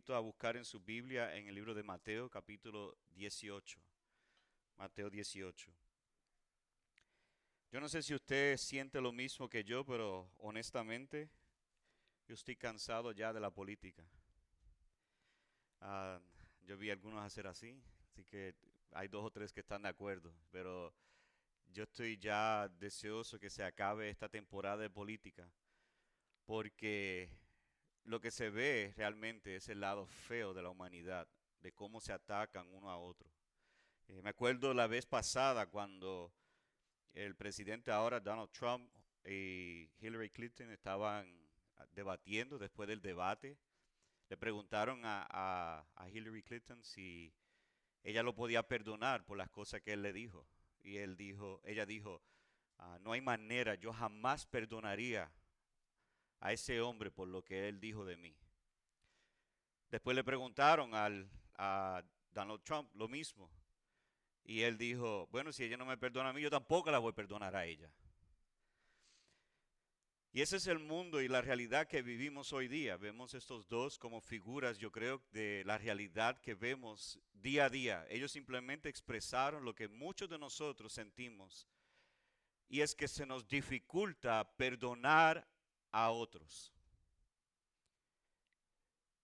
invito a buscar en su Biblia en el libro de Mateo, capítulo 18. Mateo 18. Yo no sé si usted siente lo mismo que yo, pero honestamente yo estoy cansado ya de la política. Ah, yo vi a algunos hacer así que hay dos o tres que están de acuerdo, pero yo estoy ya deseoso que se acabe esta temporada de política, porque lo que se ve realmente es el lado feo de la humanidad, de cómo se atacan uno a otro. Me acuerdo la vez pasada cuando el presidente ahora, Donald Trump, y Hillary Clinton estaban debatiendo después del debate. Le preguntaron a Hillary Clinton si ella lo podía perdonar por las cosas que él le dijo. Y ella dijo, no hay manera, yo jamás perdonaría a ese hombre por lo que él dijo de mí. Después le preguntaron a Donald Trump lo mismo. Y él dijo, bueno, si ella no me perdona a mí, yo tampoco la voy a perdonar a ella. Y ese es el mundo y la realidad que vivimos hoy día. Vemos estos dos como figuras, yo creo, de la realidad que vemos día a día. Ellos simplemente expresaron lo que muchos de nosotros sentimos. Y es que se nos dificulta perdonar a otros.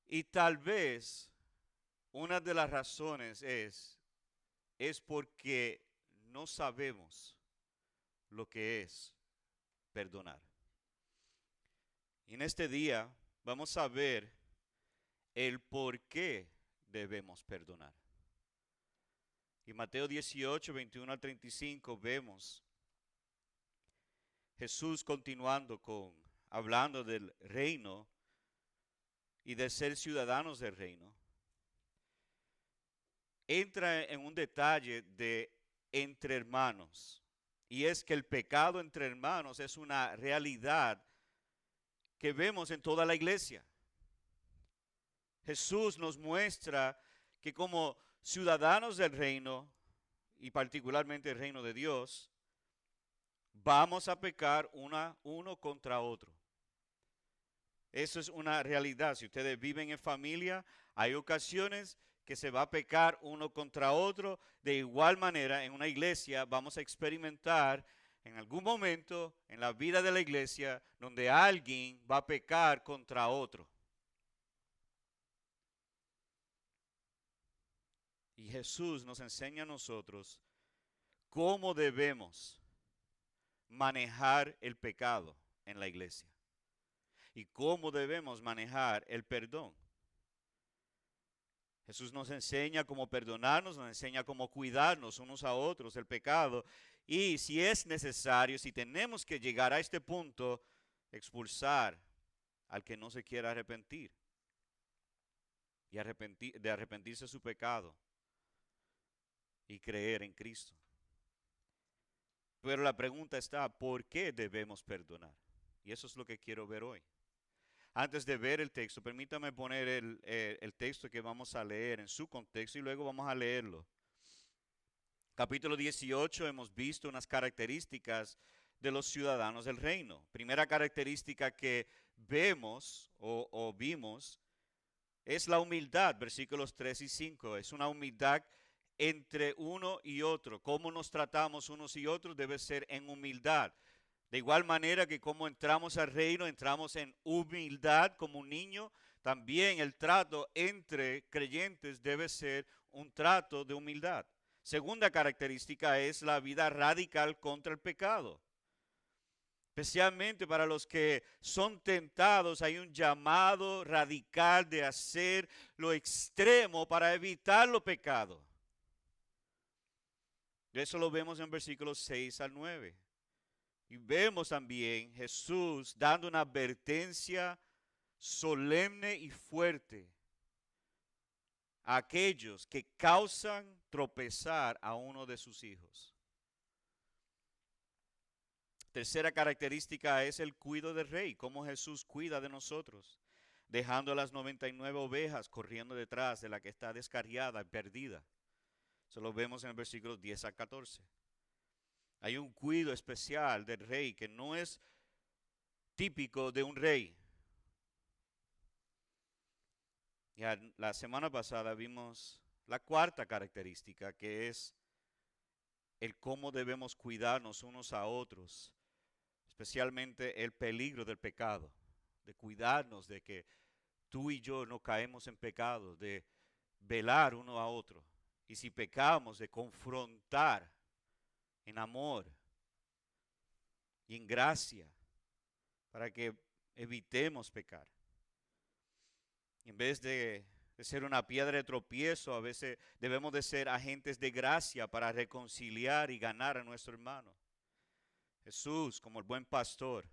Y tal vez una de las razones es porque no sabemos lo que es perdonar. Y en este día vamos a ver el por qué debemos perdonar. Y Mateo 18, 21 al 35 vemos Jesús continuando hablando del reino y de ser ciudadanos del reino. Entra en un detalle de entre hermanos. Y es que el pecado entre hermanos es una realidad que vemos en toda la iglesia. Jesús nos muestra que como ciudadanos del reino, y particularmente el reino de Dios, vamos a pecar uno contra otro. Eso es una realidad. Si ustedes viven en familia, hay ocasiones que se va a pecar uno contra otro. De igual manera, en una iglesia vamos a experimentar en algún momento en la vida de la iglesia donde alguien va a pecar contra otro. Y Jesús nos enseña a nosotros cómo debemos manejar el pecado en la iglesia y cómo debemos manejar el perdón. Jesús nos enseña cómo perdonarnos, nos enseña cómo cuidarnos unos a otros del pecado y si es necesario, si tenemos que llegar a este punto, expulsar al que no se quiera arrepentir y de arrepentirse de su pecado y creer en Cristo. Pero la pregunta está, ¿por qué debemos perdonar? Y eso es lo que quiero ver hoy. Antes de ver el texto, permítame poner el texto que vamos a leer en su contexto y luego vamos a leerlo. Capítulo 18 hemos visto unas características de los ciudadanos del reino. Primera característica que vemos o vimos es la humildad, versículos 3 y 5. Es una humildad entre uno y otro. Cómo nos tratamos unos y otros debe ser en humildad. De igual manera que como entramos al reino, entramos en humildad como un niño, también el trato entre creyentes debe ser un trato de humildad. Segunda característica es la vida radical contra el pecado. Especialmente para los que son tentados, hay un llamado radical de hacer lo extremo para evitar los pecados. Eso lo vemos en versículos 6 al 9. Y vemos también Jesús dando una advertencia solemne y fuerte a aquellos que causan tropezar a uno de sus hijos. Tercera característica es el cuidado del rey, cómo Jesús cuida de nosotros, dejando las 99 ovejas corriendo detrás de la que está descarriada y perdida. Eso lo vemos en el versículo 10 al 14. Hay un cuidado especial del rey que no es típico de un rey. Ya la semana pasada vimos la cuarta característica, que es el cómo debemos cuidarnos unos a otros, especialmente el peligro del pecado, de cuidarnos de que tú y yo no caemos en pecado, de velar uno a otro. Y si pecamos, de confrontar en amor y en gracia para que evitemos pecar. En vez de ser una piedra de tropiezo, a veces debemos de ser agentes de gracia para reconciliar y ganar a nuestro hermano. Jesús, como el buen pastor,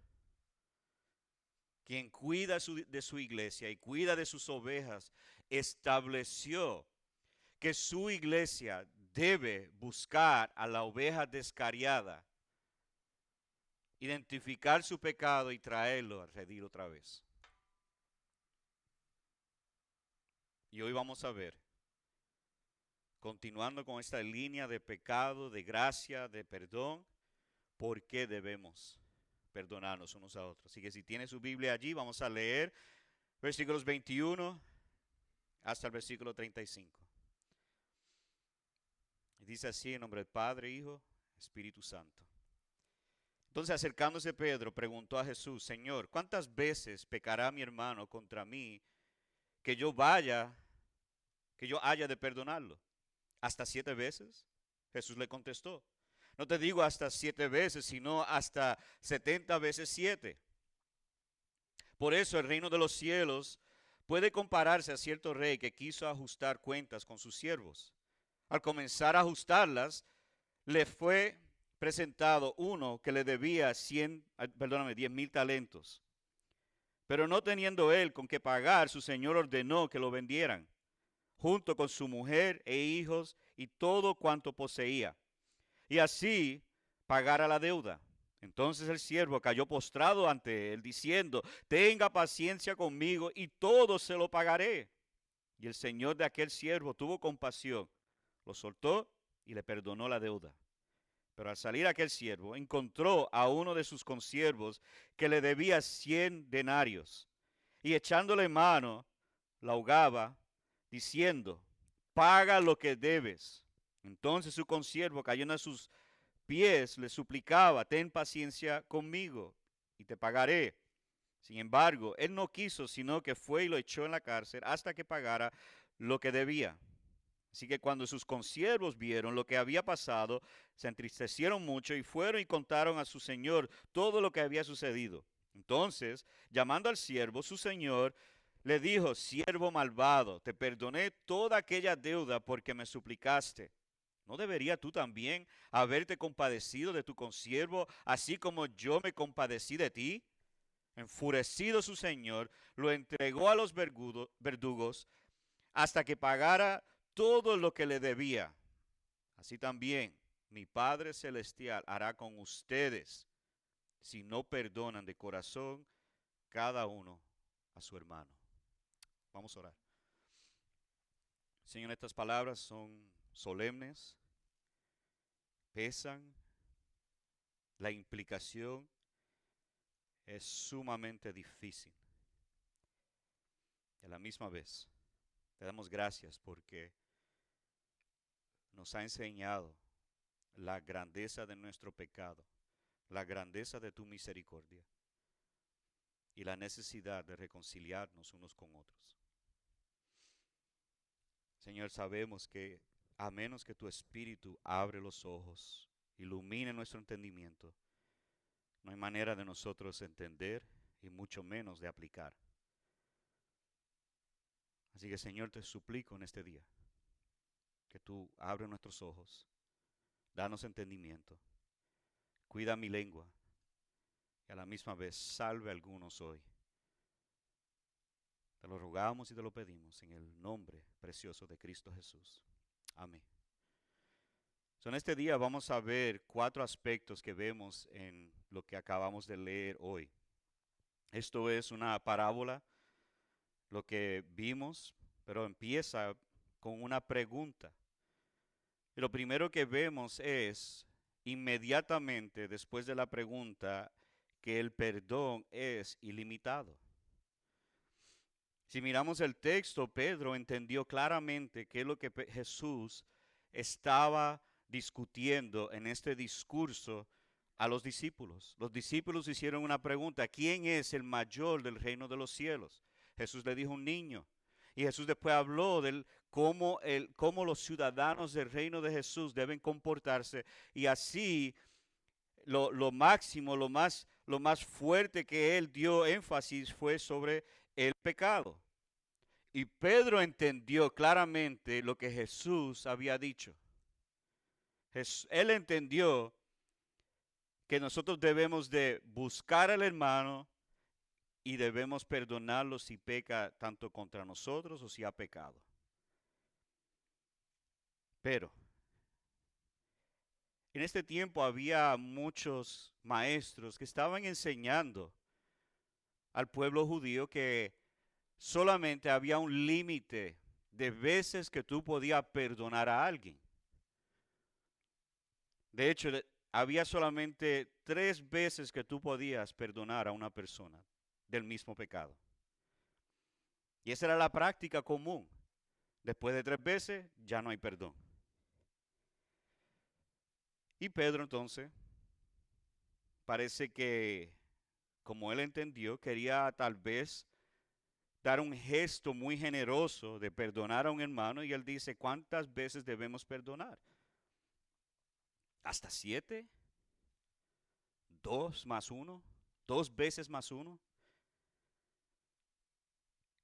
quien cuida de su iglesia y cuida de sus ovejas, estableció que su iglesia debe buscar a la oveja descarriada, identificar su pecado y traerlo a redil otra vez. Y hoy vamos a ver, continuando con esta línea de pecado, de gracia, de perdón, por qué debemos perdonarnos unos a otros. Así que si tiene su Biblia allí, vamos a leer versículos 21 hasta el versículo 35. Y dice así en nombre del Padre, Hijo, Espíritu Santo. Entonces acercándose Pedro preguntó a Jesús: Señor, ¿cuántas veces pecará mi hermano contra mí que yo haya de perdonarlo? ¿Hasta 7 veces? Jesús le contestó: no te digo hasta 7 veces, sino hasta 70 veces 7. Por eso el reino de los cielos puede compararse a cierto rey que quiso ajustar cuentas con sus siervos. Al comenzar a ajustarlas, le fue presentado uno que le debía 10,000 talentos. Pero no teniendo él con qué pagar, su señor ordenó que lo vendieran, junto con su mujer e hijos y todo cuanto poseía, y así pagara la deuda. Entonces el siervo cayó postrado ante él, diciendo: tenga paciencia conmigo y todo se lo pagaré. Y el señor de aquel siervo tuvo compasión, lo soltó y le perdonó la deuda. Pero al salir aquel siervo, encontró a uno de sus consiervos que le debía 100 denarios. Y echándole mano, la ahogaba, diciendo: paga lo que debes. Entonces su consiervo, cayendo a sus pies, le suplicaba: ten paciencia conmigo y te pagaré. Sin embargo, él no quiso, sino que fue y lo echó en la cárcel hasta que pagara lo que debía. Así que cuando sus consiervos vieron lo que había pasado, se entristecieron mucho y fueron y contaron a su señor todo lo que había sucedido. Entonces, llamando al siervo, su señor le dijo: siervo malvado, te perdoné toda aquella deuda porque me suplicaste. ¿No debería tú también haberte compadecido de tu consiervo, así como yo me compadecí de ti? Enfurecido su señor, lo entregó a los verdugos hasta que pagara todo lo que le debía. Así también mi Padre Celestial hará con ustedes si no perdonan de corazón cada uno a su hermano. Vamos a orar. Señor, estas palabras son solemnes, pesan, la implicación es sumamente difícil. Y a la misma vez, te damos gracias porque nos ha enseñado la grandeza de nuestro pecado, la grandeza de tu misericordia y la necesidad de reconciliarnos unos con otros. Señor, sabemos que a menos que tu Espíritu abre los ojos, ilumine nuestro entendimiento, no hay manera de nosotros entender y mucho menos de aplicar. Así que, Señor, te suplico en este día que tú abres nuestros ojos, danos entendimiento, cuida mi lengua y a la misma vez salve a algunos hoy. Te lo rogamos y te lo pedimos en el nombre precioso de Cristo Jesús. Amén. En este día vamos a ver 4 aspectos que vemos en lo que acabamos de leer hoy. Esto es una parábola, lo que vimos, pero empieza con una pregunta. Y lo primero que vemos es, inmediatamente después de la pregunta, que el perdón es ilimitado. Si miramos el texto, Pedro entendió claramente qué es lo que Jesús estaba discutiendo en este discurso a los discípulos. Los discípulos hicieron una pregunta: ¿quién es el mayor del reino de los cielos? Jesús le dijo: un niño. Y Jesús después habló del cómo los ciudadanos del reino de Jesús deben comportarse. Y así lo máximo, lo más fuerte que él dio énfasis fue sobre el pecado. Y Pedro entendió claramente lo que Jesús había dicho. Él entendió que nosotros debemos de buscar al hermano y debemos perdonarlo si peca tanto contra nosotros o si ha pecado. Pero en este tiempo había muchos maestros que estaban enseñando al pueblo judío que solamente había un límite de veces que tú podías perdonar a alguien. De hecho, había solamente 3 veces que tú podías perdonar a una persona del mismo pecado. Y esa era la práctica común. Después de 3 veces ya no hay perdón. Y Pedro entonces parece que, como él entendió, quería tal vez dar un gesto muy generoso de perdonar a un hermano, y él dice: ¿cuántas veces debemos perdonar? ¿Hasta 7? ¿2 más 1? ¿2 veces más 1?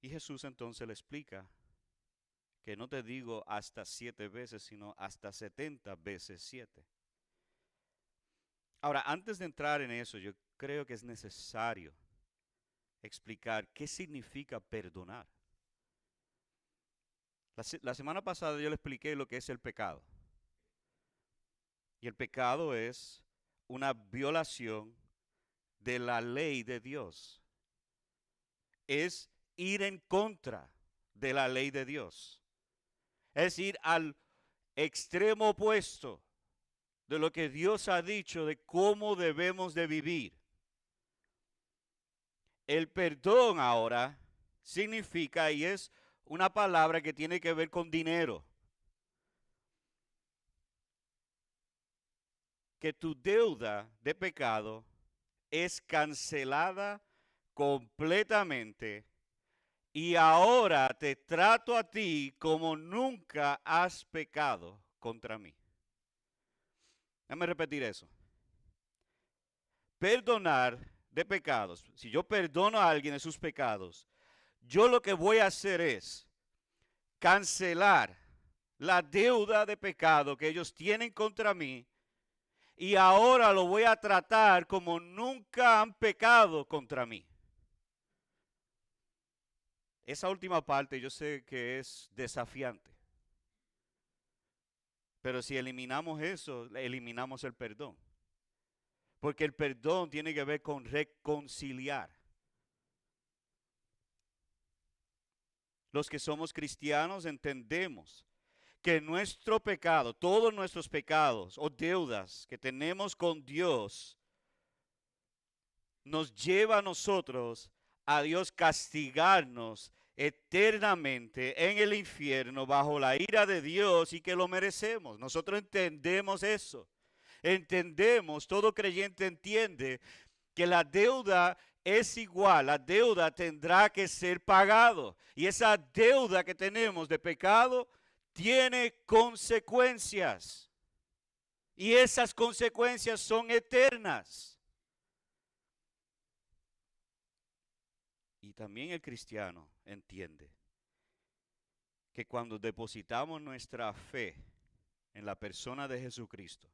Y Jesús entonces le explica que no te digo hasta 7 veces, sino hasta 70 veces 7. Ahora, antes de entrar en eso, yo creo que es necesario explicar qué significa perdonar. La semana pasada yo le expliqué lo que es el pecado. Y el pecado es una violación de la ley de Dios. Es ir en contra de la ley de Dios. Es ir al extremo opuesto de lo que Dios ha dicho de cómo debemos de vivir. El perdón ahora significa, y es una palabra que tiene que ver con dinero, que tu deuda de pecado es cancelada completamente y ahora te trato a ti como nunca has pecado contra mí. Déjame repetir eso. Perdonar de pecados. Si yo perdono a alguien de sus pecados, yo lo que voy a hacer es cancelar la deuda de pecado que ellos tienen contra mí, y ahora lo voy a tratar como nunca han pecado contra mí. Esa última parte yo sé que es desafiante, pero si eliminamos eso, eliminamos el perdón. Porque el perdón tiene que ver con reconciliar. Los que somos cristianos entendemos que nuestro pecado, todos nuestros pecados o deudas que tenemos con Dios, nos lleva a nosotros, a Dios, castigarnos eternamente en el infierno bajo la ira de Dios, y que lo merecemos. Nosotros entendemos eso. Entendemos, todo creyente entiende que la deuda es igual, la deuda tendrá que ser pagado. Y esa deuda que tenemos de pecado tiene consecuencias. Y esas consecuencias son eternas. Y también el cristiano entiende que cuando depositamos nuestra fe en la persona de Jesucristo,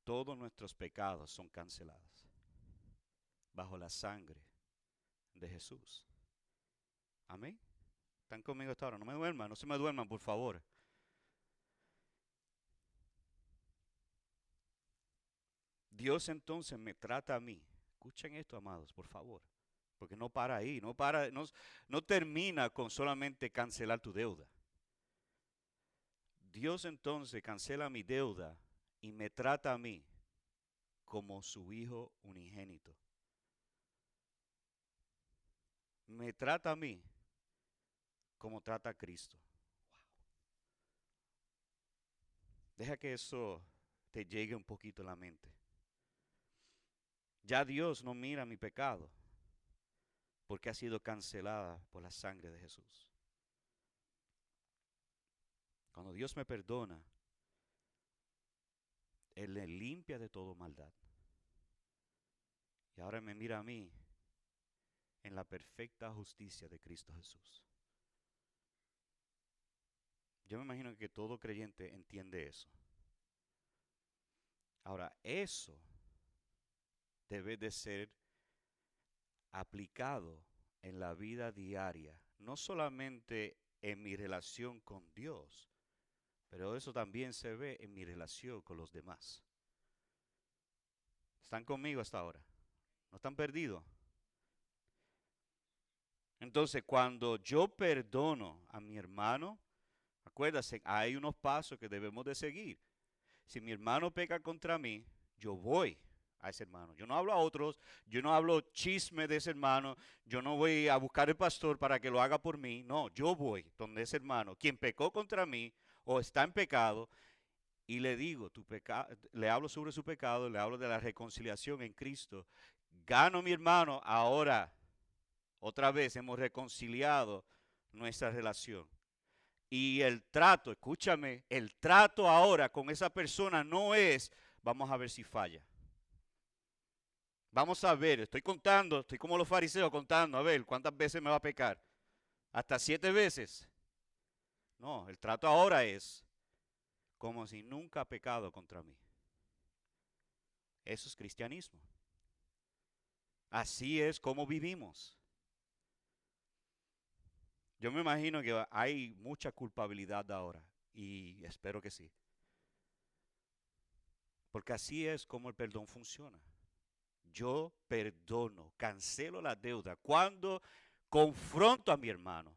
todos nuestros pecados son cancelados bajo la sangre de Jesús. Amén. ¿Están conmigo hasta ahora? No me duerman, no se me duerman, por favor. Dios entonces me trata a mí. Escuchen esto, amados, por favor. Porque no para ahí, no termina con solamente cancelar tu deuda. Dios entonces cancela mi deuda y me trata a mí como su hijo unigénito. me trata a mí como trata a Cristo. Deja que eso te llegue un poquito a la mente. Ya Dios no mira mi pecado porque ha sido cancelada por la sangre de Jesús. Cuando Dios me perdona, Él me limpia de toda maldad. Y ahora me mira a mí en la perfecta justicia de Cristo Jesús. Yo me imagino que todo creyente entiende eso. Ahora, eso debe de ser aplicado en la vida diaria, no solamente en mi relación con Dios, pero eso también se ve en mi relación con los demás. ¿Están conmigo hasta ahora? ¿No están perdidos? Entonces, cuando yo perdono a mi hermano, acuérdate, hay unos pasos que debemos de seguir. Si mi hermano peca contra mí, yo voy a ese hermano. Yo no hablo a otros, yo no hablo chisme de ese hermano, yo no voy a buscar al pastor para que lo haga por mí. No, yo voy donde ese hermano, quien pecó contra mí o está en pecado, y le digo, le hablo sobre su pecado, le hablo de la reconciliación en Cristo. Gano mi hermano, ahora otra vez hemos reconciliado nuestra relación. Y el trato, escúchame, el trato ahora con esa persona no es, vamos a ver si falla. Vamos a ver, estoy contando, estoy como los fariseos contando, a ver, ¿cuántas veces me va a pecar? ¿Hasta 7 veces? No, el trato ahora es como si nunca ha pecado contra mí. Eso es cristianismo. Así es como vivimos. Yo me imagino que hay mucha culpabilidad ahora y espero que sí. Porque así es como el perdón funciona. Yo perdono, cancelo la deuda. Cuando confronto a mi hermano,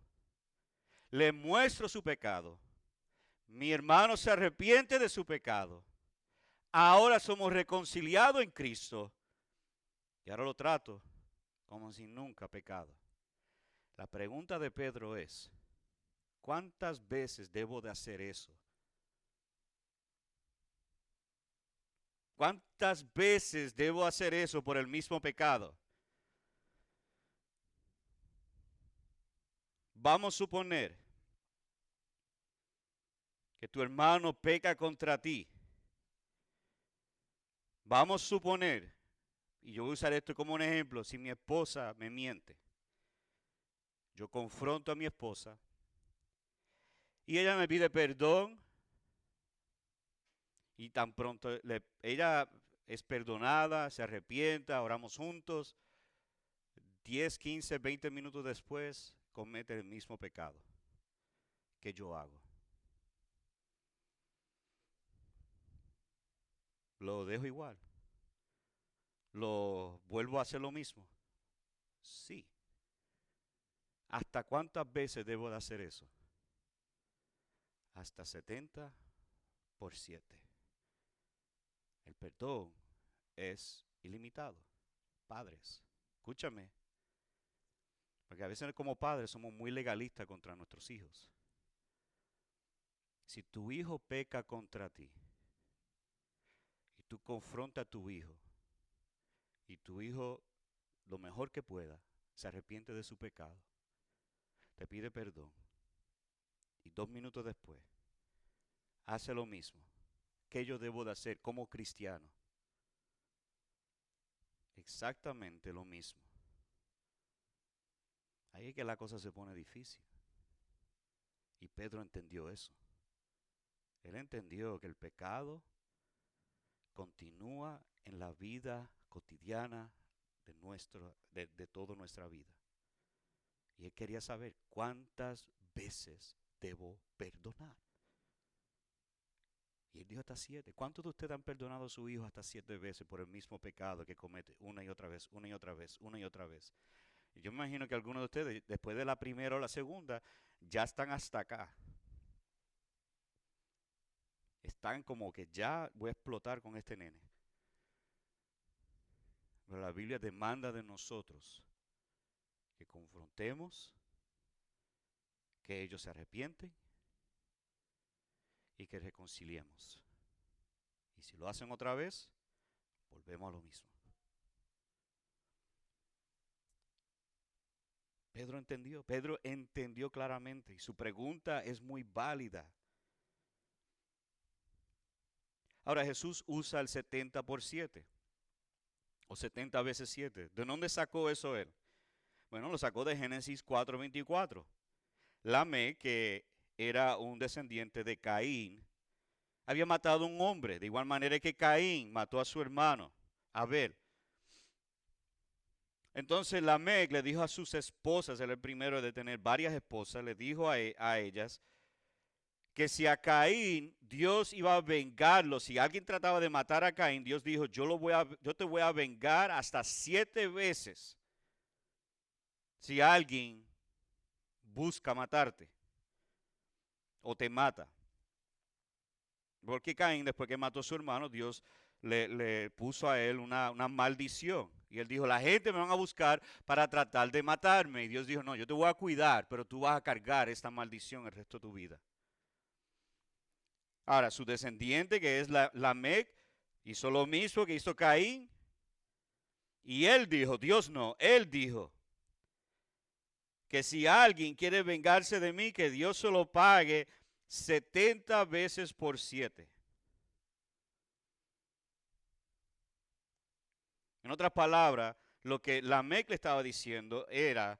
le muestro su pecado, mi hermano se arrepiente de su pecado. Ahora somos reconciliados en Cristo. Y ahora lo trato como si nunca pecado. La pregunta de Pedro es, ¿cuántas veces debo de hacer eso? ¿Cuántas veces debo hacer eso por el mismo pecado? Vamos a suponer que tu hermano peca contra ti. Vamos a suponer, y yo voy a usar esto como un ejemplo, si mi esposa me miente, yo confronto a mi esposa y ella me pide perdón y tan pronto ella es perdonada, se arrepienta, oramos juntos, 10, 15, 20 minutos después comete el mismo pecado que yo hago. Lo dejo igual. ¿Lo vuelvo a hacer lo mismo? Sí. ¿Hasta cuántas veces debo de hacer eso? Hasta 70 por 7. El perdón es ilimitado. Padres, escúchame, porque a veces como padres somos muy legalistas contra nuestros hijos. Si tu hijo peca contra ti y tú confrontas a tu hijo y tu hijo lo mejor que pueda se arrepiente de su pecado, te pide perdón y 2 minutos después hace lo mismo, ¿qué yo debo de hacer como cristiano? Exactamente lo mismo. Ahí es que la cosa se pone difícil. Y Pedro entendió eso. Él entendió que el pecado continúa en la vida cotidiana de toda nuestra vida. Y él quería saber cuántas veces debo perdonar. Y él dijo hasta 7. ¿Cuántos de ustedes han perdonado a su hijo hasta 7 veces por el mismo pecado que comete una y otra vez, una y otra vez, una y otra vez? Y yo me imagino que algunos de ustedes, después de la primera o la segunda, ya están hasta acá. Están como que ya voy a explotar con este nene. Pero la Biblia demanda de nosotros que confrontemos, que ellos se arrepienten y que reconciliemos. Y si lo hacen otra vez, volvemos a lo mismo. Pedro entendió claramente y su pregunta es muy válida. Ahora Jesús usa el 70 por 7 o 70 veces 7. ¿De dónde sacó eso él? Bueno, lo sacó de Génesis 4:24. Lamec, que era un descendiente de Caín, había matado a un hombre, de igual manera que Caín mató a su hermano, Abel. Entonces Lamec le dijo a sus esposas, él el primero de tener varias esposas, le dijo a ellas que si a Caín Dios iba a vengarlo, si alguien trataba de matar a Caín, Dios dijo, yo te voy a vengar hasta 7 veces si alguien busca matarte o te mata. Porque Caín, después que mató a su hermano, Dios le puso a él una maldición. Y él dijo, la gente me van a buscar para tratar de matarme. Y Dios dijo, no, yo te voy a cuidar, pero tú vas a cargar esta maldición el resto de tu vida. Ahora, su descendiente, que es Lamec, hizo lo mismo que hizo Caín. Y él dijo, Dios no, él dijo que si alguien quiere vengarse de mí, que Dios se lo pague 70 veces por 7. En otras palabras, lo que Lamec le estaba diciendo era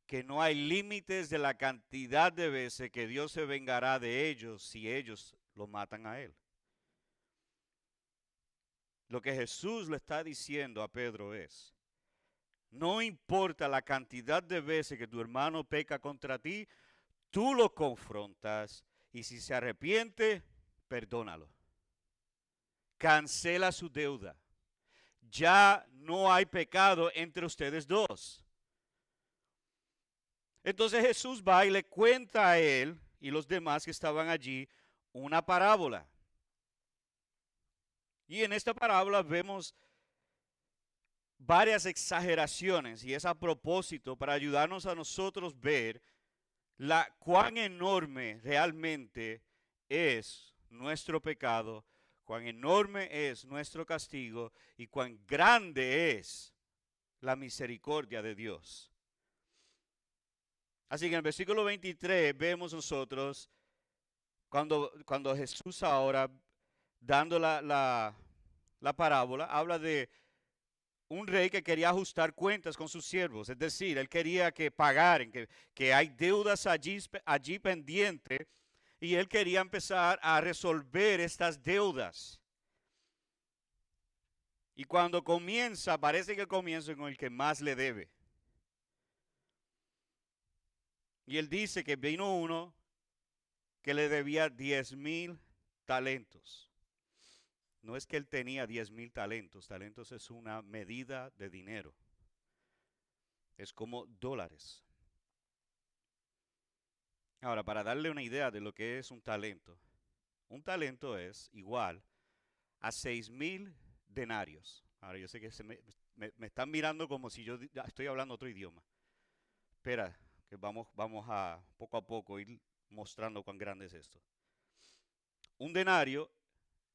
que no hay límites de la cantidad de veces que Dios se vengará de ellos si ellos lo matan a él. Lo que Jesús le está diciendo a Pedro es, no importa la cantidad de veces que tu hermano peca contra ti, tú lo confrontas y si se arrepiente, perdónalo. Cancela su deuda. Ya no hay pecado entre ustedes dos. Entonces Jesús va y le cuenta a él y los demás que estaban allí una parábola. Y en esta parábola vemos varias exageraciones y es a propósito para ayudarnos a nosotros ver cuán enorme realmente es nuestro pecado, cuán enorme es nuestro castigo y cuán grande es la misericordia de Dios. Así que en el versículo 23 vemos nosotros cuando Jesús ahora, dando la parábola, habla de un rey que quería ajustar cuentas con sus siervos. Es decir, él quería que pagaran, que hay deudas allí pendientes y él quería empezar a resolver estas deudas. Y cuando comienza, parece que comienza con el que más le debe. Y él dice que vino uno que le debía 10,000 talentos. No es que él tenía 10,000 talentos. Talentos es una medida de dinero. Es como dólares. Ahora, para darle una idea de lo que es un talento es igual a 6,000 denarios. Ahora, yo sé que me están mirando como si yo estoy hablando otro idioma. Espera, que vamos a poco ir mostrando cuán grande es esto. Un denario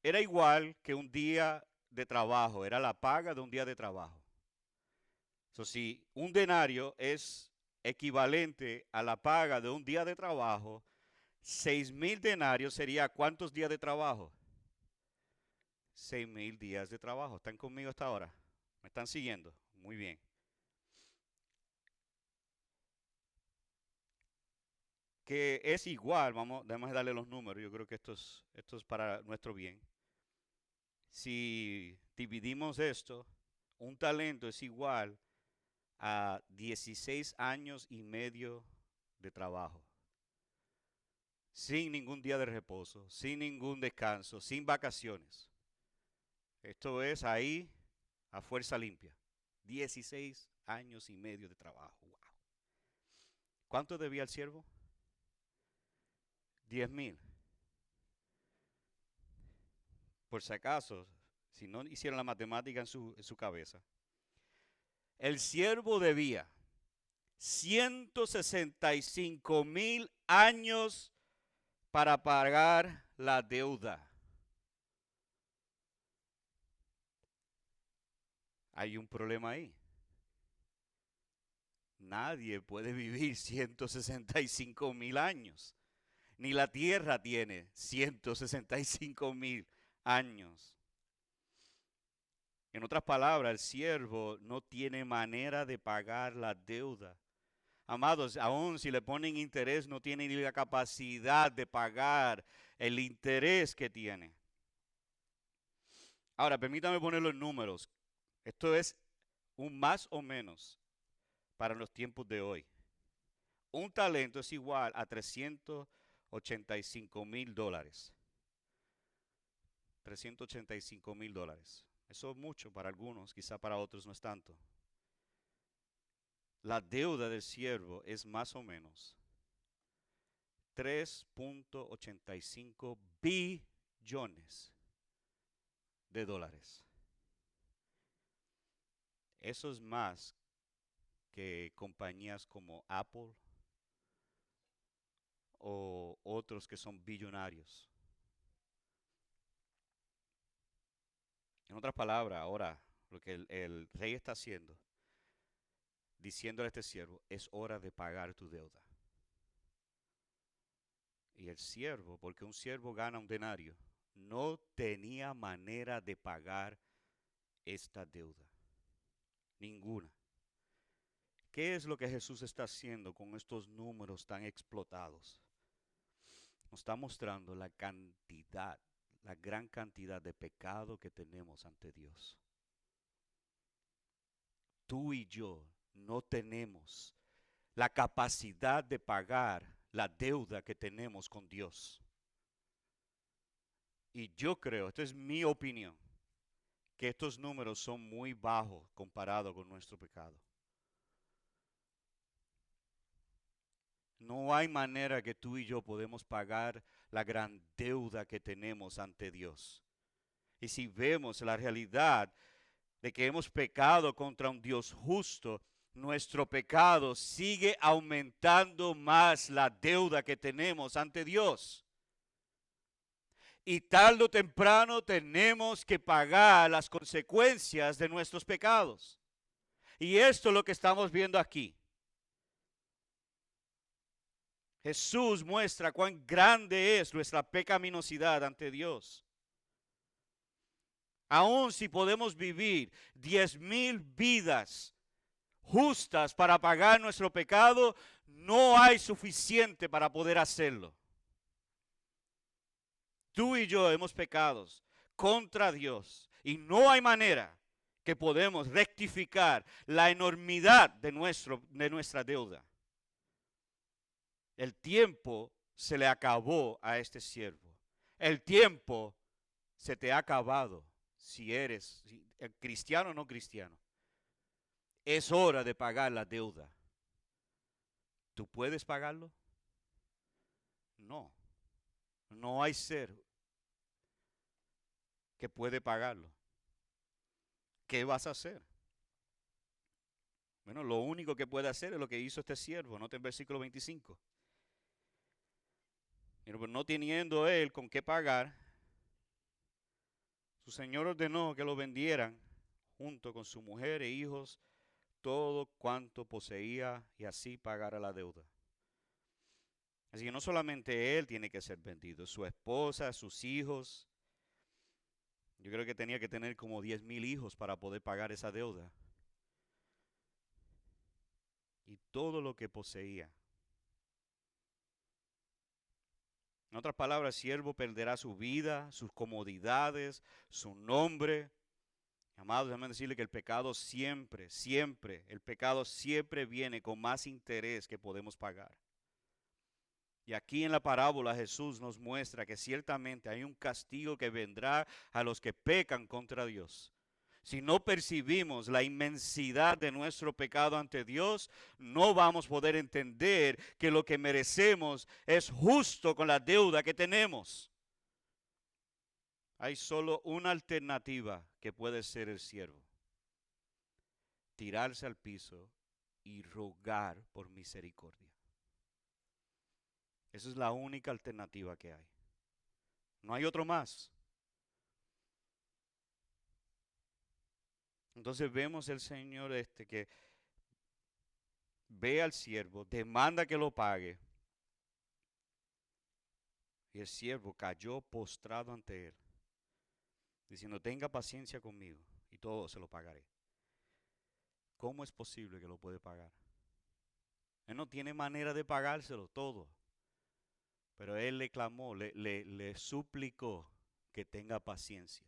era igual que un día de trabajo, era la paga de un día de trabajo. Si un denario es equivalente a la paga de un día de trabajo, 6,000 denarios sería ¿cuántos días de trabajo? 6,000 días de trabajo. ¿Están conmigo hasta ahora? ¿Me están siguiendo? Muy bien. Que es igual, debemos darle los números, yo creo que esto es para nuestro bien. Si dividimos esto, un talento es igual a 16 años y medio de trabajo. Sin ningún día de reposo, sin ningún descanso, sin vacaciones. Esto es ahí a fuerza limpia. 16 años y medio de trabajo. Wow. ¿Cuánto debía el siervo? 10,000. Por si acaso, si no hicieron la matemática en su cabeza. El siervo debía 165,000 años para pagar la deuda. Hay un problema ahí. Nadie puede vivir 165,000 años. Ni la tierra tiene 165,000 años. En otras palabras, el siervo no tiene manera de pagar la deuda. Amados, aún si le ponen interés, no tiene ni la capacidad de pagar el interés que tiene. Ahora, permítame poner los números. Esto es un más o menos para los tiempos de hoy. Un talento es igual a $385,000. $385,000. Eso es mucho para algunos, quizá para otros no es tanto. La deuda del siervo es más o menos 3.85 billones de dólares. Eso es más que compañías como Apple o otros que son billonarios. En otras palabras, ahora lo que el rey está haciendo, diciéndole a este siervo, es hora de pagar tu deuda. Y el siervo, porque un siervo gana un denario, no tenía manera de pagar esta deuda. Ninguna. ¿Qué es lo que Jesús está haciendo con estos números tan explotados? Nos está mostrando la cantidad, la gran cantidad de pecado que tenemos ante Dios. Tú y yo no tenemos la capacidad de pagar la deuda que tenemos con Dios. Y yo creo, esta es mi opinión, que estos números son muy bajos comparados con nuestro pecado. No hay manera que tú y yo podemos pagar la gran deuda que tenemos ante Dios. Y si vemos la realidad de que hemos pecado contra un Dios justo, nuestro pecado sigue aumentando más la deuda que tenemos ante Dios. Y tarde o temprano tenemos que pagar las consecuencias de nuestros pecados. Y esto es lo que estamos viendo aquí. Jesús muestra cuán grande es nuestra pecaminosidad ante Dios. Aun si podemos vivir 10,000 vidas justas para pagar nuestro pecado, no hay suficiente para poder hacerlo. Tú y yo hemos pecado contra Dios y no hay manera que podemos rectificar la enormidad de nuestra deuda. El tiempo se le acabó a este siervo. El tiempo se te ha acabado si eres cristiano o no cristiano. Es hora de pagar la deuda. ¿Tú puedes pagarlo? No. No hay ser que puede pagarlo. ¿Qué vas a hacer? Bueno, lo único que puede hacer es lo que hizo este siervo. Nota en versículo 25. Pero no teniendo él con qué pagar, su señor ordenó que lo vendieran junto con su mujer e hijos, todo cuanto poseía, y así pagara la deuda. Así que no solamente él tiene que ser vendido, su esposa, sus hijos. Yo creo que tenía que tener como 10,000 hijos para poder pagar esa deuda. Y todo lo que poseía. En otras palabras, el siervo perderá su vida, sus comodidades, su nombre. Amados, déjame decirle que el pecado el pecado siempre viene con más interés que podemos pagar. Y aquí en la parábola Jesús nos muestra que ciertamente hay un castigo que vendrá a los que pecan contra Dios. Si no percibimos la inmensidad de nuestro pecado ante Dios, no vamos a poder entender que lo que merecemos es justo con la deuda que tenemos. Hay solo una alternativa que puede ser el siervo: tirarse al piso y rogar por misericordia. Esa es la única alternativa que hay. No hay otro más. Entonces vemos el Señor que ve al siervo, demanda que lo pague. Y el siervo cayó postrado ante él, diciendo, tenga paciencia conmigo y todo se lo pagaré. ¿Cómo es posible que lo puede pagar? Él no tiene manera de pagárselo todo. Pero él le clamó, le suplicó que tenga paciencia.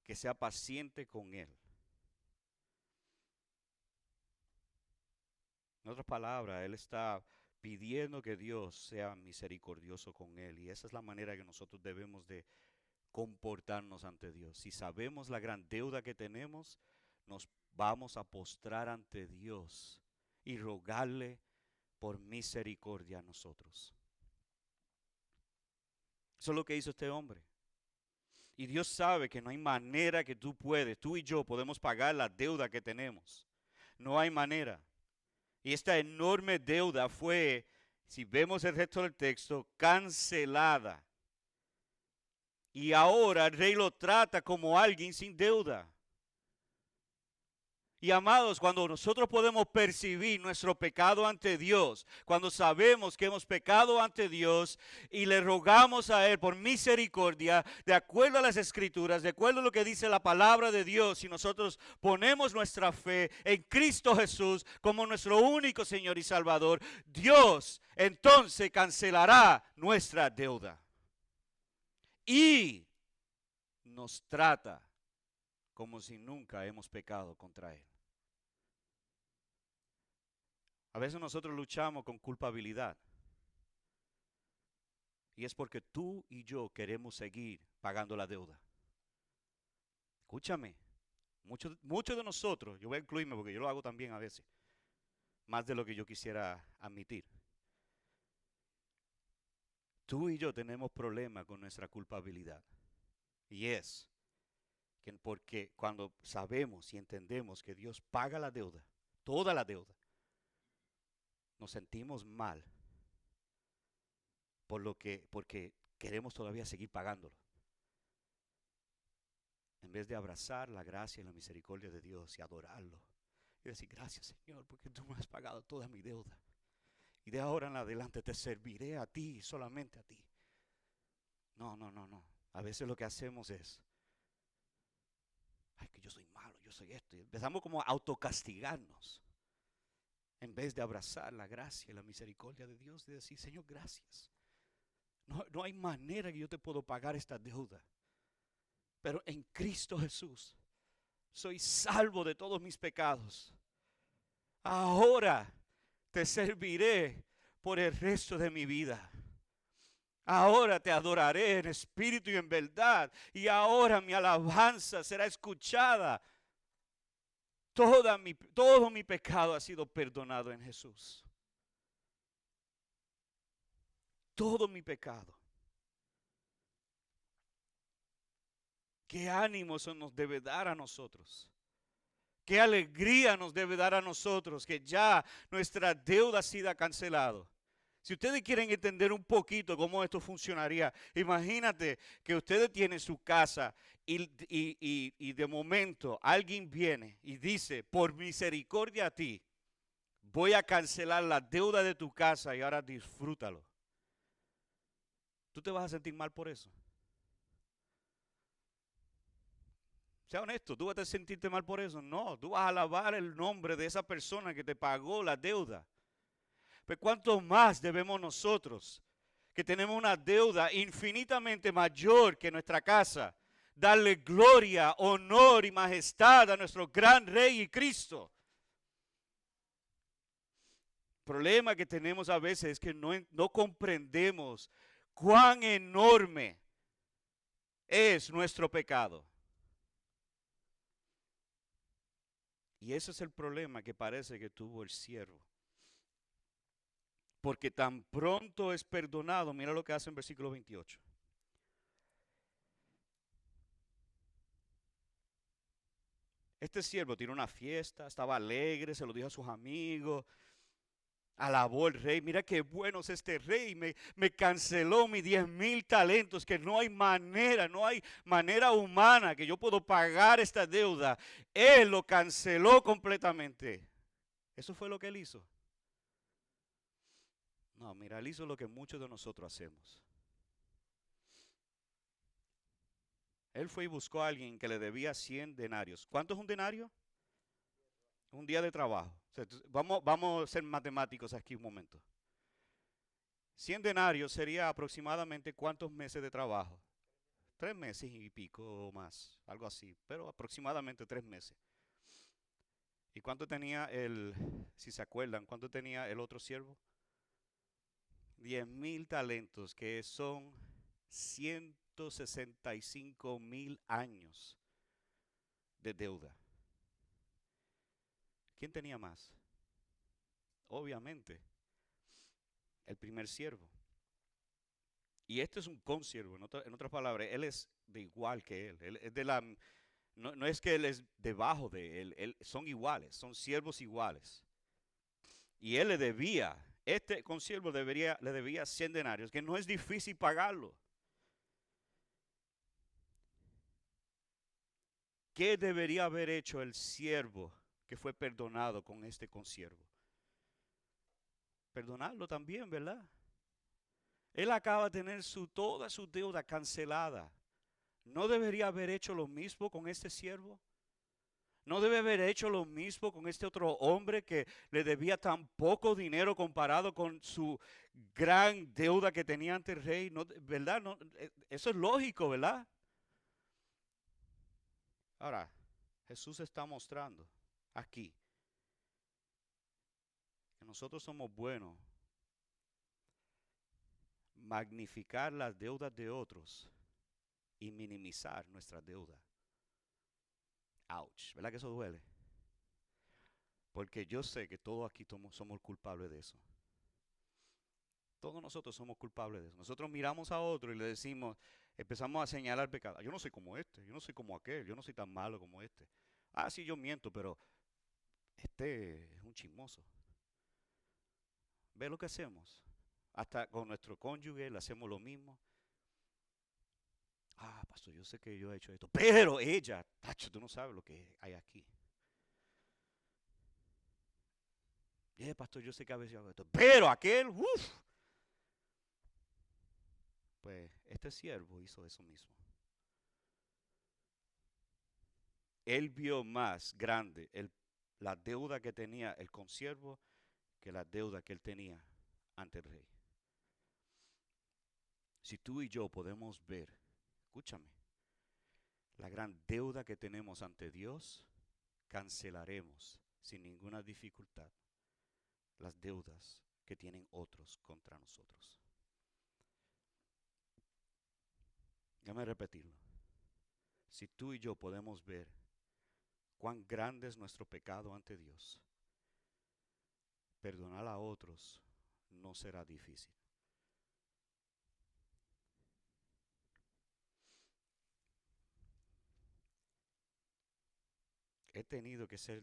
Que sea paciente con él. En otras palabras, él está pidiendo que Dios sea misericordioso con él. Y esa es la manera que nosotros debemos de comportarnos ante Dios. Si sabemos la gran deuda que tenemos, nos vamos a postrar ante Dios y rogarle por misericordia a nosotros. Eso es lo que hizo este hombre. Y Dios sabe que no hay manera que tú y yo podemos pagar la deuda que tenemos. No hay manera. Y esta enorme deuda fue, si vemos el resto del texto, cancelada. Y ahora el rey lo trata como alguien sin deuda. Y amados, cuando nosotros podemos percibir nuestro pecado ante Dios, cuando sabemos que hemos pecado ante Dios y le rogamos a Él por misericordia, de acuerdo a las Escrituras, de acuerdo a lo que dice la palabra de Dios, y nosotros ponemos nuestra fe en Cristo Jesús como nuestro único Señor y Salvador, Dios entonces cancelará nuestra deuda. Y nos trata como si nunca hemos pecado contra Él. A veces nosotros luchamos con culpabilidad. Y es porque tú y yo queremos seguir pagando la deuda. Escúchame, muchos de nosotros, yo voy a incluirme porque yo lo hago también a veces, más de lo que yo quisiera admitir. Tú y yo tenemos problemas con nuestra culpabilidad. Y es que porque cuando sabemos y entendemos que Dios paga la deuda, toda la deuda, nos sentimos mal porque queremos todavía seguir pagándolo. En vez de abrazar la gracia y la misericordia de Dios y adorarlo. Y decir, gracias Señor, porque tú me has pagado toda mi deuda. Y de ahora en adelante te serviré a ti, solamente a ti. No. A veces lo que hacemos es, ay, que yo soy malo, yo soy esto. Y empezamos como a autocastigarnos. En vez de abrazar la gracia y la misericordia de Dios y decir, Señor, gracias. No hay manera que yo te puedo pagar esta deuda. Pero en Cristo Jesús soy salvo de todos mis pecados. Ahora te serviré por el resto de mi vida. Ahora te adoraré en espíritu y en verdad. Y ahora mi alabanza será escuchada. Todo mi pecado ha sido perdonado en Jesús. Todo mi pecado. ¿Qué ánimo eso nos debe dar a nosotros? ¿Qué alegría nos debe dar a nosotros que ya nuestra deuda ha sido cancelada? Si ustedes quieren entender un poquito cómo esto funcionaría, imagínate que ustedes tienen su casa y de momento alguien viene y dice, por misericordia a ti, voy a cancelar la deuda de tu casa y ahora disfrútalo. ¿Tú te vas a sentir mal por eso? Sea honesto, ¿tú vas a sentirte mal por eso? No, tú vas a alabar el nombre de esa persona que te pagó la deuda. Pero ¿cuánto más debemos nosotros, que tenemos una deuda infinitamente mayor que nuestra casa, darle gloria, honor y majestad a nuestro gran Rey y Cristo? El problema que tenemos a veces es que no comprendemos cuán enorme es nuestro pecado. Y ese es el problema que parece que tuvo el siervo. Porque tan pronto es perdonado, mira lo que hace en versículo 28. Este siervo tiró una fiesta, estaba alegre, se lo dijo a sus amigos, alabó el rey. Mira qué bueno es este rey, me canceló mis 10,000 talentos, que no hay manera, no hay manera humana que yo puedo pagar esta deuda. Él lo canceló completamente. Eso fue lo que él hizo. No, mira, él hizo lo que muchos de nosotros hacemos. Él fue y buscó a alguien que le debía 100 denarios. ¿Cuánto es un denario? Un día de trabajo. O sea, vamos a ser matemáticos aquí un momento. 100 denarios sería aproximadamente ¿cuántos meses de trabajo? 3 meses y pico o más, algo así, pero aproximadamente 3 meses. ¿Y cuánto tenía si se acuerdan, cuánto tenía el otro siervo? 10,000 talentos, que son 165,000 años de deuda. ¿Quién tenía más? Obviamente, el primer siervo. Y este es un consiervo, en otras palabras, él es de igual que él es de la, no es que él es debajo de él, son iguales, son siervos iguales. Y él le debía, este consiervo le debía 100 denarios, que no es difícil pagarlo. ¿Qué debería haber hecho el siervo que fue perdonado con este consiervo? Perdonarlo también, ¿verdad? Él acaba de tener toda su deuda cancelada. ¿No debería haber hecho lo mismo con este siervo? ¿No debe haber hecho lo mismo con este otro hombre que le debía tan poco dinero comparado con su gran deuda que tenía ante el rey? ¿No, verdad? No, eso es lógico, ¿verdad? Ahora, Jesús está mostrando aquí que nosotros somos buenos magnificar las deudas de otros y minimizar nuestra deuda. Ouch, ¿verdad que eso duele? Porque yo sé que todos aquí somos culpables de eso. Todos nosotros somos culpables de eso. Nosotros miramos a otro y le decimos, empezamos a señalar pecado. Yo no soy como este, yo no soy como aquel, yo no soy tan malo como este. Ah, sí, yo miento, pero este es un chismoso. ¿Ve lo que hacemos? Hasta con nuestro cónyuge le hacemos lo mismo. Ah, pastor, yo sé que yo he hecho esto, pero ella, tacho, tú no sabes lo que hay aquí. Pastor, yo sé que a veces hago esto, pero aquel, uff. Pues este siervo hizo eso mismo. Él vio más grande la deuda que tenía el consiervo que la deuda que él tenía ante el rey. Si tú y yo podemos ver, escúchame, la gran deuda que tenemos ante Dios, cancelaremos sin ninguna dificultad las deudas que tienen otros contra nosotros. Déjame repetirlo. Si tú y yo podemos ver cuán grande es nuestro pecado ante Dios, perdonar a otros no será difícil. He tenido que ser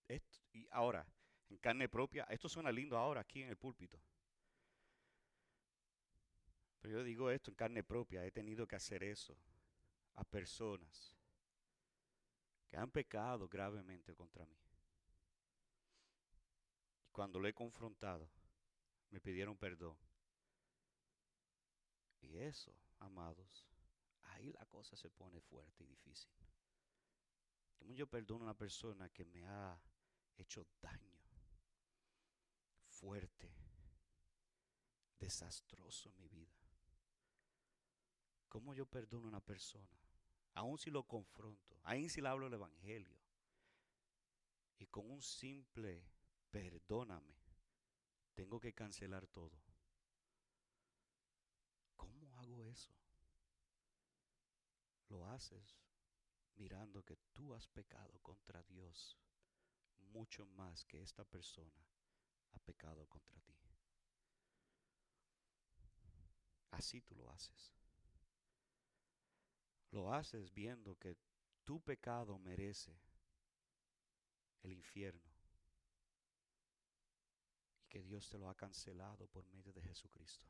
esto, y ahora, en carne propia, esto suena lindo ahora aquí en el púlpito. Pero yo digo esto en carne propia, he tenido que hacer eso a personas que han pecado gravemente contra mí. Y cuando lo he confrontado, me pidieron perdón. Y eso, amados, ahí la cosa se pone fuerte y difícil. ¿Cómo yo perdono a una persona que me ha hecho daño fuerte, desastroso en mi vida? ¿Cómo yo perdono a una persona? Aún si lo confronto, aún si le hablo el evangelio, y con un simple perdóname, tengo que cancelar todo. ¿Cómo hago eso? Lo haces mirando que tú has pecado contra Dios mucho más que esta persona ha pecado contra ti. Así tú lo haces. Lo haces viendo que tu pecado merece el infierno y que Dios te lo ha cancelado por medio de Jesucristo.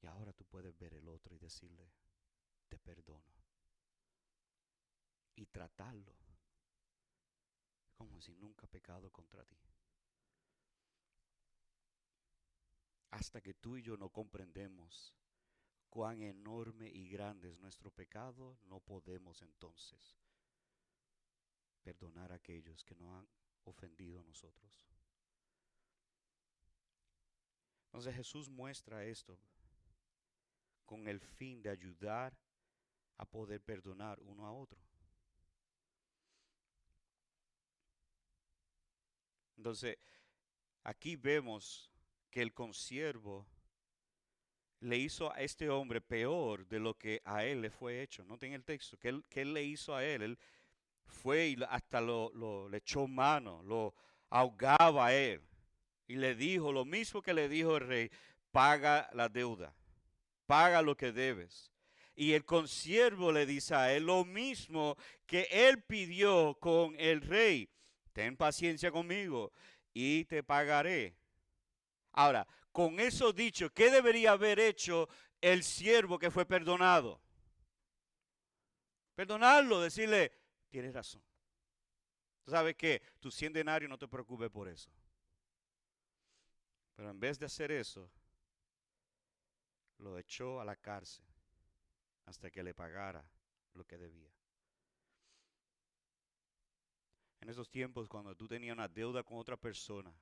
Y ahora tú puedes ver el otro y decirle, te perdono. Y tratarlo como si nunca ha pecado contra ti. Hasta que tú y yo no comprendemos cuán enorme y grande es nuestro pecado, no podemos entonces perdonar a aquellos que nos han ofendido a nosotros. Entonces Jesús muestra esto con el fin de ayudar a poder perdonar uno a otro. Entonces, aquí vemos que el consiervo le hizo a este hombre peor de lo que a él le fue hecho. Noten el texto, que él le hizo a él. Él fue y hasta le echó mano, lo ahogaba a él. Y le dijo lo mismo que le dijo el rey, paga la deuda, paga lo que debes. Y el consiervo le dice a él lo mismo que él pidió con el rey, ten paciencia conmigo y te pagaré. Ahora, con eso dicho, ¿qué debería haber hecho el siervo que fue perdonado? Perdonarlo, decirle, tienes razón. ¿Tú sabes qué? Tu 100 denarios, no te preocupes por eso. Pero en vez de hacer eso, lo echó a la cárcel hasta que le pagara lo que debía. En esos tiempos, cuando tú tenías una deuda con otra persona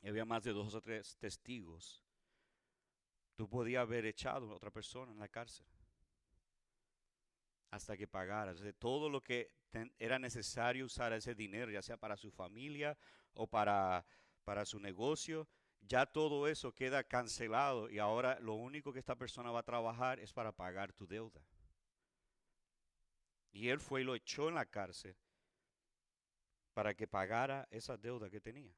y había más de 2 o 3 testigos, tú podías haber echado a otra persona en la cárcel hasta que pagaras. O sea, todo lo que era necesario usar ese dinero, ya sea para su familia o para su negocio, ya todo eso queda cancelado y ahora lo único que esta persona va a trabajar es para pagar tu deuda. Y él fue y lo echó en la cárcel para que pagara esa deuda que tenía.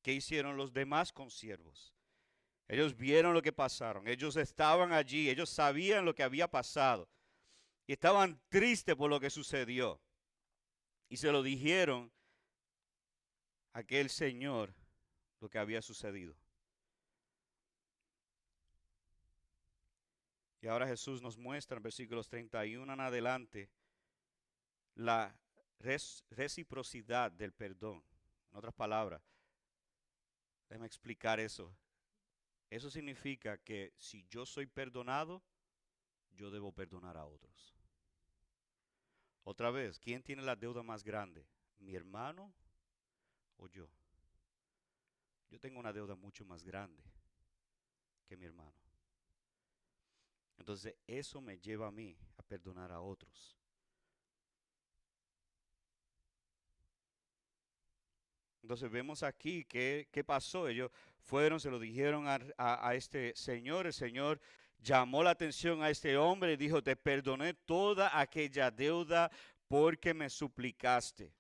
¿Qué hicieron los demás consiervos? Ellos vieron lo que pasaron, ellos estaban allí, ellos sabían lo que había pasado y estaban tristes por lo que sucedió. Y se lo dijeron a aquel señor lo que había sucedido. Y ahora Jesús nos muestra en versículos 31 en adelante la reciprocidad del perdón. En otras palabras, déjame explicar eso. Eso significa que si yo soy perdonado, yo debo perdonar a otros. Otra vez, ¿quién tiene la deuda más grande? ¿Mi hermano o yo? Yo tengo una deuda mucho más grande que mi hermano. Entonces, eso me lleva a mí a perdonar a otros. Entonces vemos aquí qué pasó. Ellos fueron, se lo dijeron a este señor. El señor llamó la atención a este hombre y dijo, te perdoné toda aquella deuda porque me suplicaste.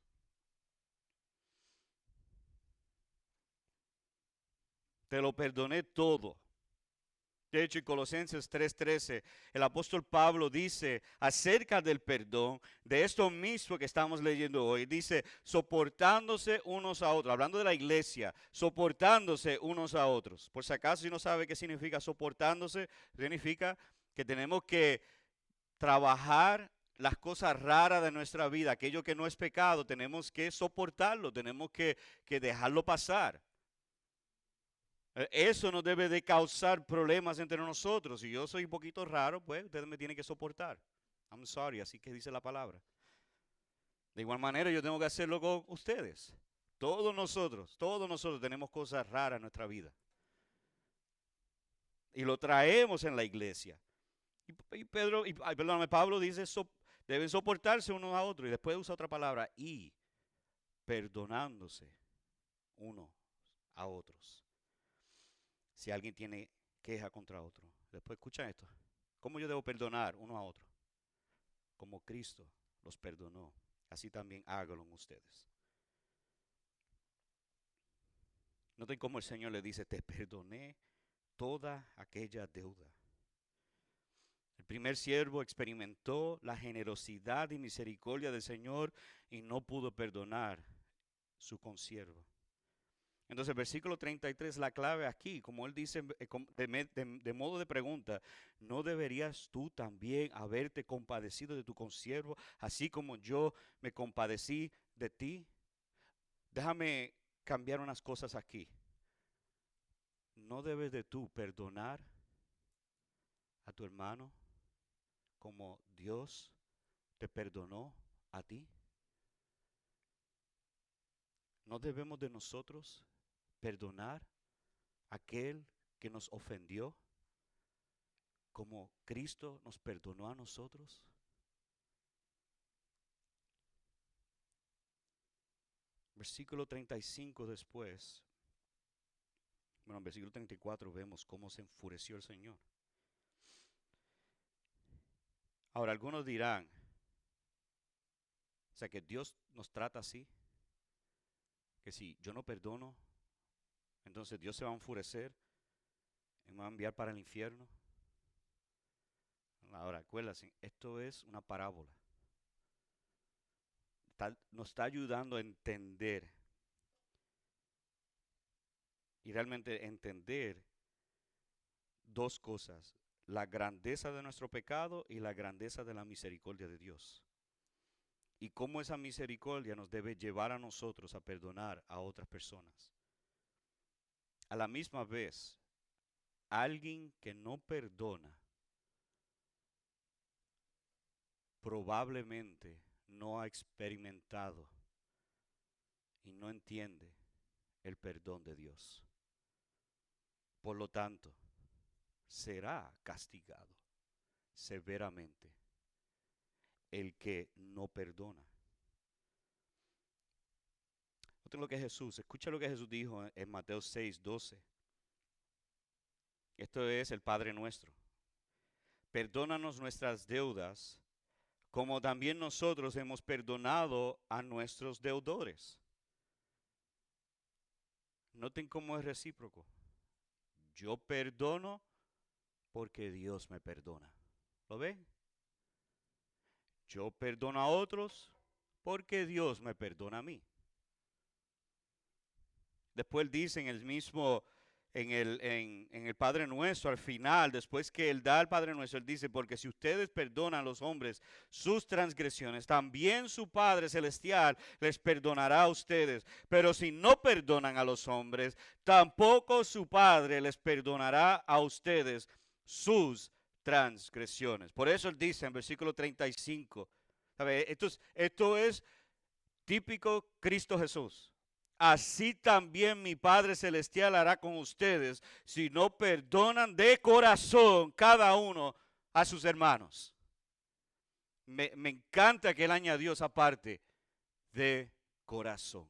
Te lo perdoné todo. De hecho, en Colosenses 3:13, el apóstol Pablo dice acerca del perdón, de esto mismo que estamos leyendo hoy, dice, soportándose unos a otros, hablando de la iglesia, soportándose unos a otros. Por si acaso, si no sabe qué significa soportándose, significa que tenemos que trabajar las cosas raras de nuestra vida, aquello que no es pecado, tenemos que soportarlo, tenemos que dejarlo pasar. Eso no debe de causar problemas entre nosotros. Si yo soy un poquito raro, pues ustedes me tienen que soportar. I'm sorry, así que dice la palabra. De igual manera yo tengo que hacerlo con ustedes. Todos nosotros tenemos cosas raras en nuestra vida. Y lo traemos en la iglesia. Pablo dice, deben soportarse unos a otros. Y después usa otra palabra, y perdonándose unos a otros. Si alguien tiene queja contra otro. Después escucha esto. ¿Cómo yo debo perdonar uno a otro? Como Cristo los perdonó, así también háganlo ustedes. Noten cómo el Señor le dice, te perdoné toda aquella deuda. El primer siervo experimentó la generosidad y misericordia del Señor y no pudo perdonar su consiervo. Entonces, versículo 33, la clave aquí, como él dice de modo de pregunta, ¿no deberías tú también haberte compadecido de tu consiervo, así como yo me compadecí de ti? Déjame cambiar unas cosas aquí. ¿No debes de tú perdonar a tu hermano como Dios te perdonó a ti? ¿No debemos de nosotros perdonar a aquel que nos ofendió como Cristo nos perdonó a nosotros? Versículo 35 después, bueno, en versículo 34 vemos cómo se enfureció el Señor. Ahora, algunos dirán, o sea, que Dios nos trata así, que si yo no perdono, entonces Dios se va a enfurecer y me va a enviar para el infierno. Ahora, acuérdense, esto es una parábola. Nos está ayudando a entender y realmente entender dos cosas: la grandeza de nuestro pecado y la grandeza de la misericordia de Dios. Y cómo esa misericordia nos debe llevar a nosotros a perdonar a otras personas. A la misma vez, alguien que no perdona probablemente no ha experimentado y no entiende el perdón de Dios. Por lo tanto, será castigado severamente el que no perdona. Noten lo que Jesús, escucha lo que Jesús dijo en Mateo 6:12. Esto es el Padre nuestro. Perdónanos nuestras deudas, como también nosotros hemos perdonado a nuestros deudores. Noten cómo es recíproco. Yo perdono porque Dios me perdona. ¿Lo ven? Yo perdono a otros porque Dios me perdona a mí. Después dice en el mismo, en el Padre Nuestro, al final, después que Él da al Padre Nuestro, Él dice, porque si ustedes perdonan a los hombres sus transgresiones, también su Padre Celestial les perdonará a ustedes. Pero si no perdonan a los hombres, tampoco su Padre les perdonará a ustedes sus transgresiones. Por eso Él dice en versículo 35, ¿sabe? Esto es típico Cristo Jesús. Así también mi Padre Celestial hará con ustedes si no perdonan de corazón cada uno a sus hermanos. Me encanta que Él añadió esa parte de corazón.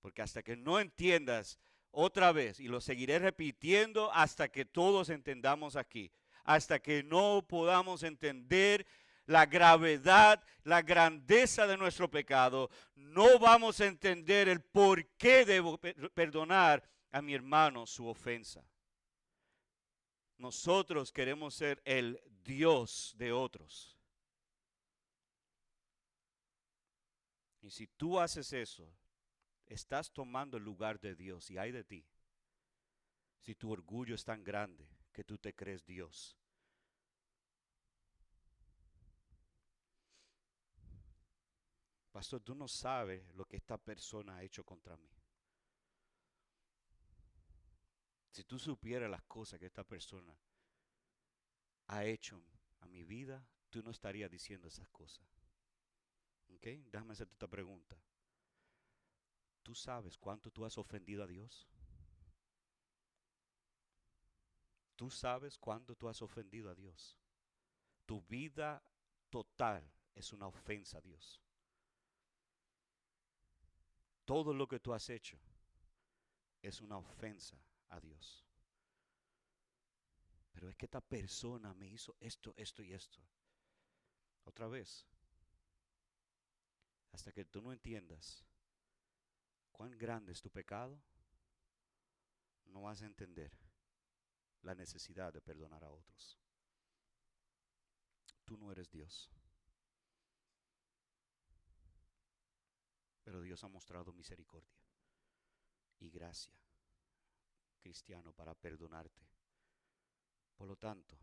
Porque hasta que no entiendas otra vez, y lo seguiré repitiendo hasta que todos entendamos aquí, hasta que no podamos entender la gravedad, la grandeza de nuestro pecado, no vamos a entender el por qué debo perdonar a mi hermano su ofensa. Nosotros queremos ser el Dios de otros. Y si tú haces eso, estás tomando el lugar de Dios y hay de ti. Si tu orgullo es tan grande que tú te crees Dios. Pastor, tú no sabes lo que esta persona ha hecho contra mí. Si tú supieras las cosas que esta persona ha hecho a mi vida, tú no estarías diciendo esas cosas. ¿Ok? Déjame hacerte esta pregunta. ¿Tú sabes cuánto tú has ofendido a Dios? ¿Tú sabes cuánto tú has ofendido a Dios? Tu vida total es una ofensa a Dios. Todo lo que tú has hecho es una ofensa a Dios. Pero es que esta persona me hizo esto, esto y esto. Otra vez, hasta que tú no entiendas cuán grande es tu pecado, no vas a entender la necesidad de perdonar a otros. Tú no eres Dios, pero Dios ha mostrado misericordia y gracia, cristiano, para perdonarte. Por lo tanto,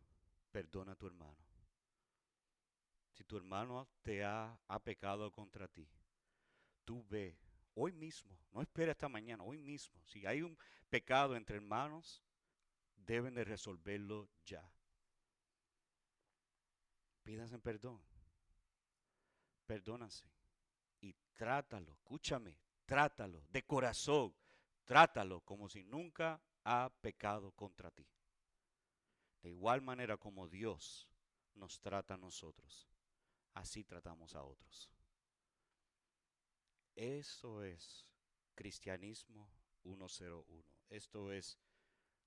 perdona a tu hermano. Si tu hermano ha pecado contra ti, tú ve hoy mismo, no espera hasta mañana, hoy mismo. Si hay un pecado entre hermanos, deben de resolverlo ya. Pídanse perdón, perdónanse y trátalo, escúchame, trátalo de corazón, trátalo como si nunca ha pecado contra ti. De igual manera como Dios nos trata a nosotros, así tratamos a otros. Eso es cristianismo 101. Esto es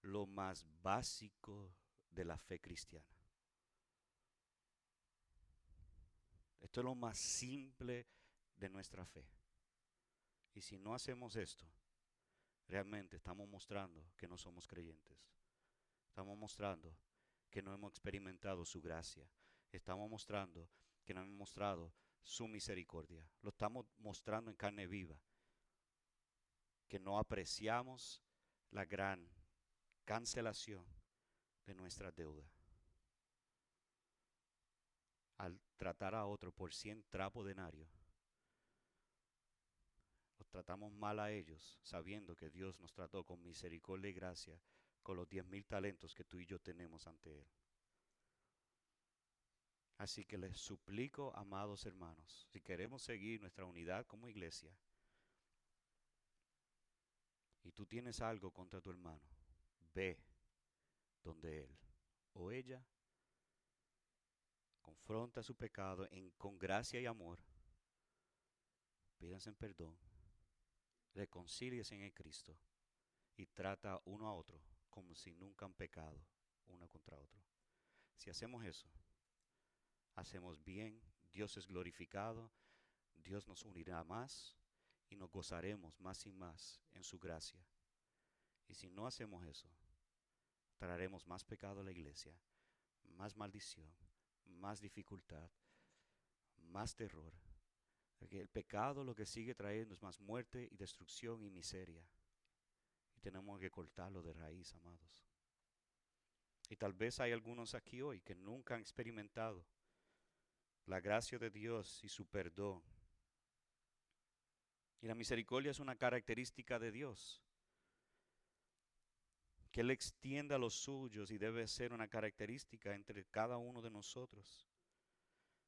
lo más básico de la fe cristiana. Esto es lo más simple de nuestra fe. Y si no hacemos esto, realmente estamos mostrando que no somos creyentes. Estamos mostrando que no hemos experimentado su gracia. Estamos mostrando que no hemos mostrado su misericordia. Lo estamos mostrando en carne viva. Que no apreciamos la gran cancelación de nuestra deuda. Al tratar a otro por 100 trapos denarios, los tratamos mal a ellos, sabiendo que Dios nos trató con misericordia y gracia con los 10,000 talentos que tú y yo tenemos ante Él. Así que les suplico, amados hermanos, si queremos seguir nuestra unidad como iglesia, y tú tienes algo contra tu hermano, ve donde él o ella confronta su pecado con gracia y amor, pídanse perdón, reconcíliense en el Cristo y trata uno a otro como si nunca han pecado uno contra otro. Si hacemos eso, hacemos bien, Dios es glorificado, Dios nos unirá más y nos gozaremos más y más en su gracia. Y si no hacemos eso, traeremos más pecado a la iglesia, más maldición, más dificultad, más terror. Porque el pecado lo que sigue trayendo es más muerte y destrucción y miseria. Y tenemos que cortarlo de raíz, amados. Y tal vez hay algunos aquí hoy que nunca han experimentado la gracia de Dios y su perdón. Y la misericordia es una característica de Dios. Que Él extienda a los suyos y debe ser una característica entre cada uno de nosotros.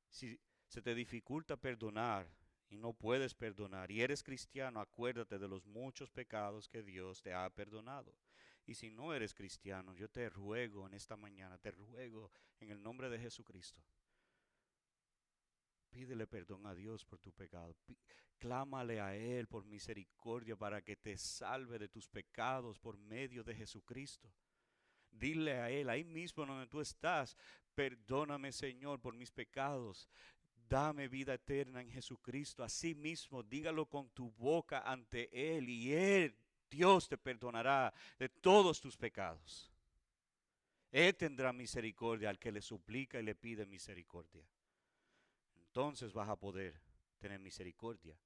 Si se te dificulta perdonar y no puedes perdonar y eres cristiano, acuérdate de los muchos pecados que Dios te ha perdonado. Y si no eres cristiano, yo te ruego en esta mañana, te ruego en el nombre de Jesucristo, pídele perdón a Dios por tu pecado. Clámale a Él por misericordia para que te salve de tus pecados por medio de Jesucristo. Dile a Él, ahí mismo donde tú estás, perdóname Señor por mis pecados. Dame vida eterna en Jesucristo. Así mismo, dígalo con tu boca ante Él y Él, Dios, te perdonará de todos tus pecados. Él tendrá misericordia al que le suplica y le pide misericordia. Entonces vas a poder tener misericordia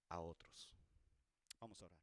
a otros. Vamos a orar.